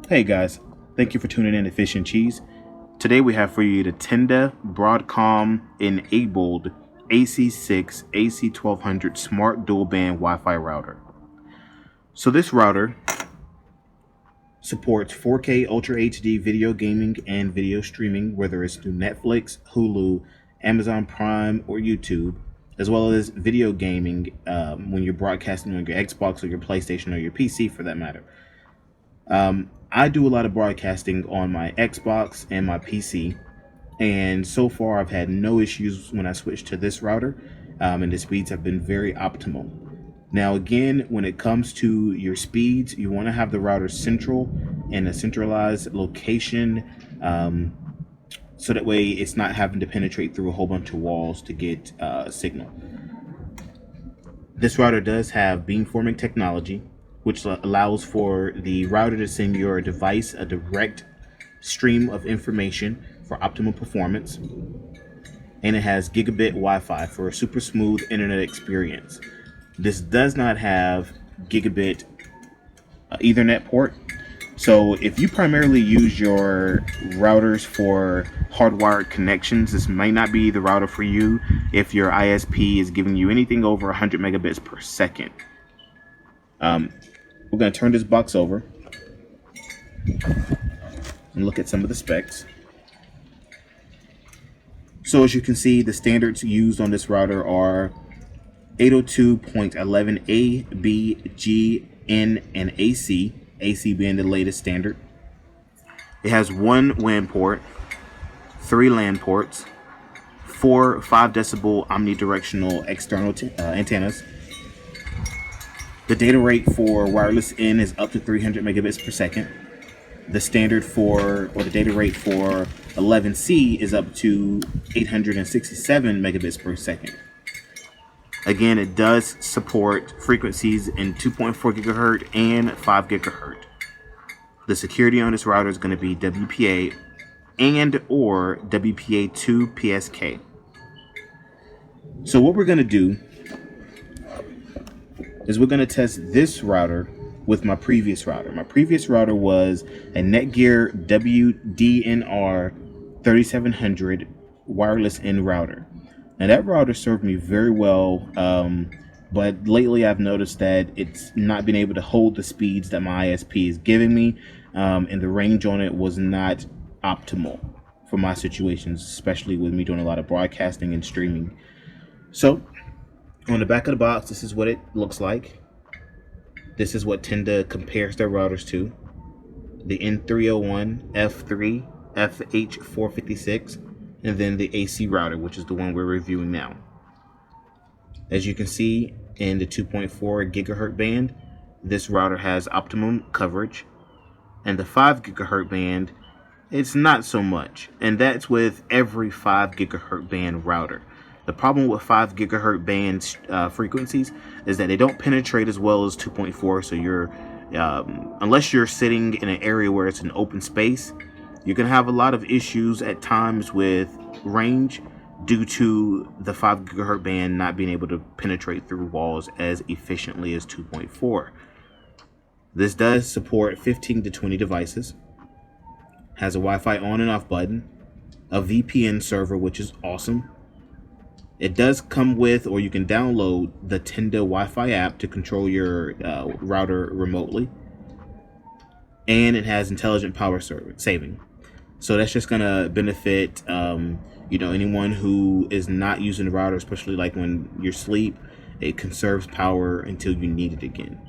Hey guys, thank you for tuning in to Fish and Cheese. Today we have for you the Tenda Broadcom enabled AC6 AC1200 Smart Dual Band Wi-Fi router. So this router supports 4K Ultra HD video gaming and video streaming, whether it's through Netflix, Hulu, Amazon Prime, or YouTube, as well as video gaming when you're broadcasting on your Xbox or your PlayStation or your PC for that matter. I do a lot of broadcasting on my Xbox and my PC, and so far I've had no issues when I switched to this router, and the speeds have been very optimal. Now again, when it comes to your speeds, you want to have the router central in a centralized location, so that way it's not having to penetrate through a whole bunch of walls to get signal. This router does have beamforming technology, which allows for the router to send your device a direct stream of information for optimal performance. And it has gigabit Wi-Fi for a super smooth internet experience. This does not have gigabit Ethernet port. So if you primarily use your routers for hardwired connections, this might not be the router for you if your ISP is giving you anything over 100 megabits per second. We're going to turn this box over and look at some of the specs. So as you can see, the standards used on this router are 802.11a, b, g, n, and AC, AC being the latest standard. It has one WAN port, 3 LAN ports, 4 5 decibel omnidirectional external antennas. The data rate for wireless in is up to 300 megabits per second. The standard for, or the data rate for 11C is up to 867 megabits per second. Again, it does support frequencies in 2.4 gigahertz and 5 gigahertz. The security on this router is going to be WPA and or WPA2 PSK. So what we're going to do is we're going to test this router with my previous router. My previous router was a Netgear WDNR 3700 wireless in router. Now that router served me very well, but lately I've noticed that it's not been able to hold the speeds that my ISP is giving me, and the range on it was not optimal for my situations, especially with me doing a lot of broadcasting and streaming. So on the back of the box, this is what it looks like. This is what Tenda compares their routers to. The N301, F3, FH456, and then the AC router, which is the one we're reviewing now. As you can see, in the 2.4 gigahertz band, this router has optimum coverage. And the 5 gigahertz band, it's not so much. And that's with every 5 gigahertz band router. The problem with 5 gigahertz band frequencies is that they don't penetrate as well as 2.4. So you're, unless you're sitting in an area where it's an open space, you can have a lot of issues at times with range due to the 5 gigahertz band not being able to penetrate through walls as efficiently as 2.4. This does support 15 to 20 devices, has a Wi-Fi on and off button, a VPN server, which is awesome. It does come with, or you can download the Tenda Wi-Fi app to control your router remotely. And it has intelligent power saving. So that's just gonna benefit anyone who is not using the router, especially like when you're asleep. It conserves power until you need it again.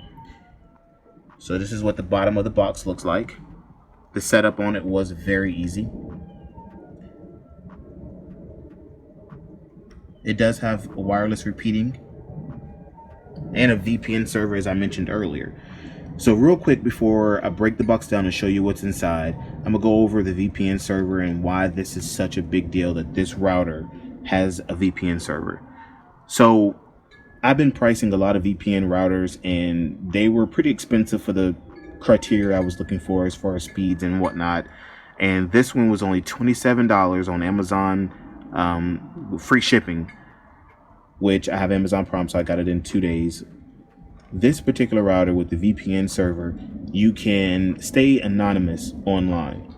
So this is what the bottom of the box looks like. The setup on it was very easy. It does have wireless repeating and a VPN server, as I mentioned earlier. So real quick, before I break the box down and show you what's inside, I'm gonna go over the VPN server and why this is such a big deal that this router has a VPN server. So I've been pricing a lot of VPN routers, and they were pretty expensive for the criteria I was looking for as far as speeds and whatnot. And this one was only $27 on Amazon, free shipping, which I have Amazon Prime, so I got it in 2 days. this particular router with the VPN server, you can stay anonymous online.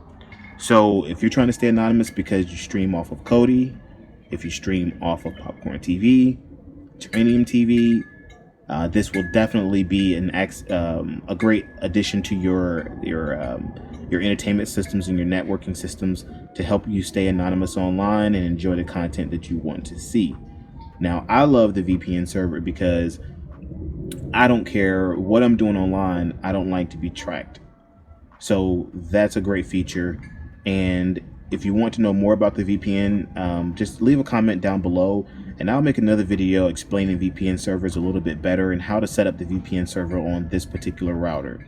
So if you're trying to stay anonymous because you stream off of Kodi, if you stream off of Popcorn TV, Terranium TV, this will definitely be a great addition to your entertainment systems and your networking systems to help you stay anonymous online and enjoy the content that you want to see. Now, I love the VPN server because I don't care what I'm doing online. I don't like to be tracked. So that's a great feature. And if you want to know more about the VPN, just leave a comment down below and I'll make another video explaining VPN servers a little bit better and how to set up the VPN server on this particular router.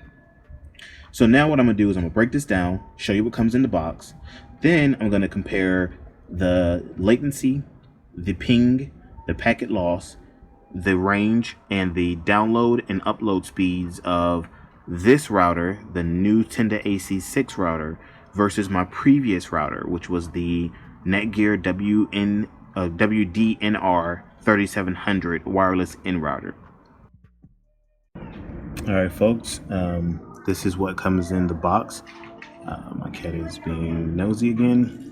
So now what I'm going to do is I'm going to break this down, show you what comes in the box. Then I'm going to compare the latency, the ping, the packet loss, the range, and the download and upload speeds of this router, the new Tenda AC6 router, versus my previous router, which was the Netgear WDNR 3700 wireless in router. All right, folks, this is what comes in the box. My cat is being nosy again.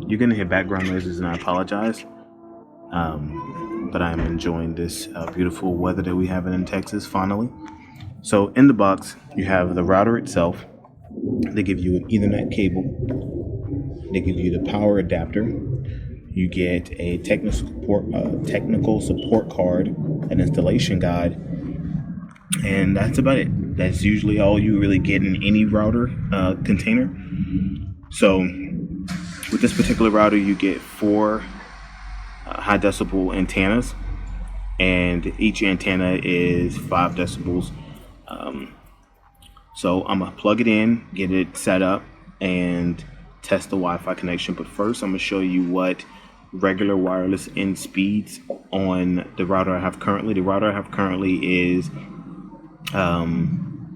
You're gonna hear background noises and I apologize. But I'm enjoying this beautiful weather that we have in Texas finally. So in the box, you have the router itself. They give you an Ethernet cable. They give you the power adapter. You get a technical support card, an installation guide, and that's about it. That's usually all you really get in any router container. So with this particular router, you get 4 high decibel antennas, and each antenna is 5 decibels. So I'm gonna plug it in, get it set up, and test the Wi-Fi connection. But first, I'm gonna show you what regular wireless in speeds on the router I have currently. The router I have currently is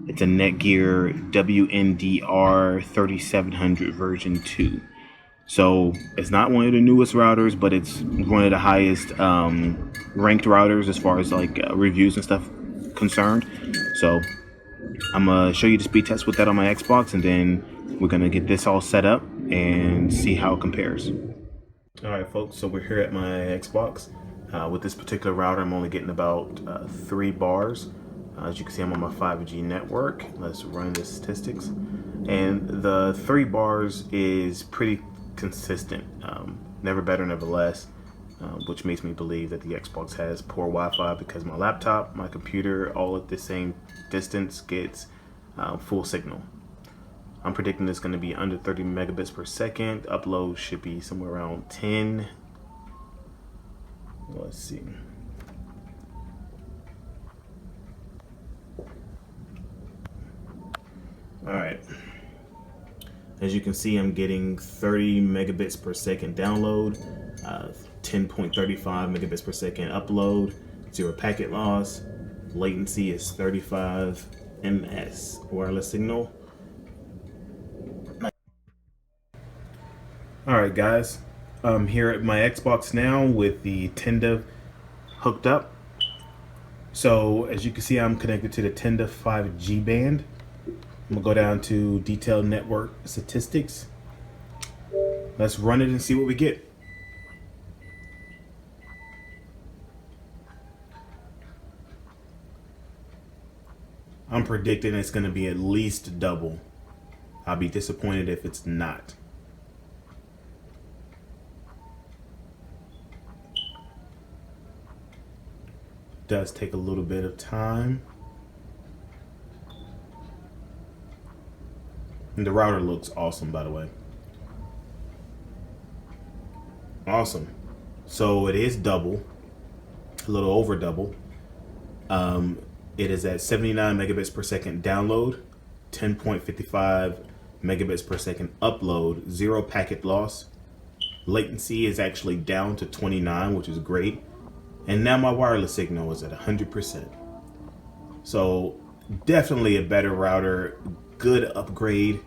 it's a Netgear WDNR 3700 version 2. So it's not one of the newest routers, but it's one of the highest ranked routers as far as like reviews and stuff concerned. So I'm gonna show you the speed test with that on my Xbox, and then we're gonna get this all set up and see how it compares. All right, folks, so we're here at my Xbox. With this particular router, I'm only getting about 3 bars. As you can see, I'm on my 5G network. Let's run the statistics. And the 3 bars is pretty consistent. Never better, never less. Which makes me believe that the Xbox has poor Wi-Fi because my laptop, my computer, all at the same distance gets full signal. I'm predicting it's going to be under 30 megabits per second. Upload should be somewhere around 10. Let's see. All right. As you can see, I'm getting 30 megabits per second download, 10.35 megabits per second upload, 0 packet loss. Latency is 35 ms wireless signal. All right, guys, I'm here at my Xbox now with the Tenda hooked up. So as you can see, I'm connected to the Tenda 5G band. I'm gonna go down to detailed network statistics. Let's run it and see what we get. I'm predicting it's gonna be at least double. I'll be disappointed if it's not. Does take a little bit of time. And the router looks awesome, by the way. Awesome. So it is double, a little over double. It is at 79 megabits per second download, 10.55 megabits per second upload, 0 packet loss. Latency is actually down to 29, which is great. And now my wireless signal is at 100%. So definitely a better router, good upgrade.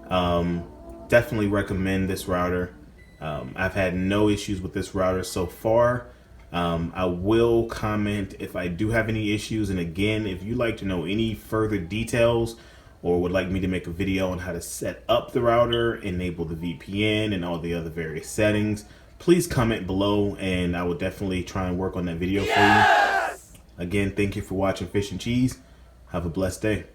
Definitely recommend this router. I've had no issues with this router so far. I will comment if I do have any issues. And again, if you'd like to know any further details or would like me to make a video on how to set up the router, enable the VPN and all the other various settings, please comment below and I will definitely try and work on that video for you. Again, thank you for watching Fish and Cheese. Have a blessed day.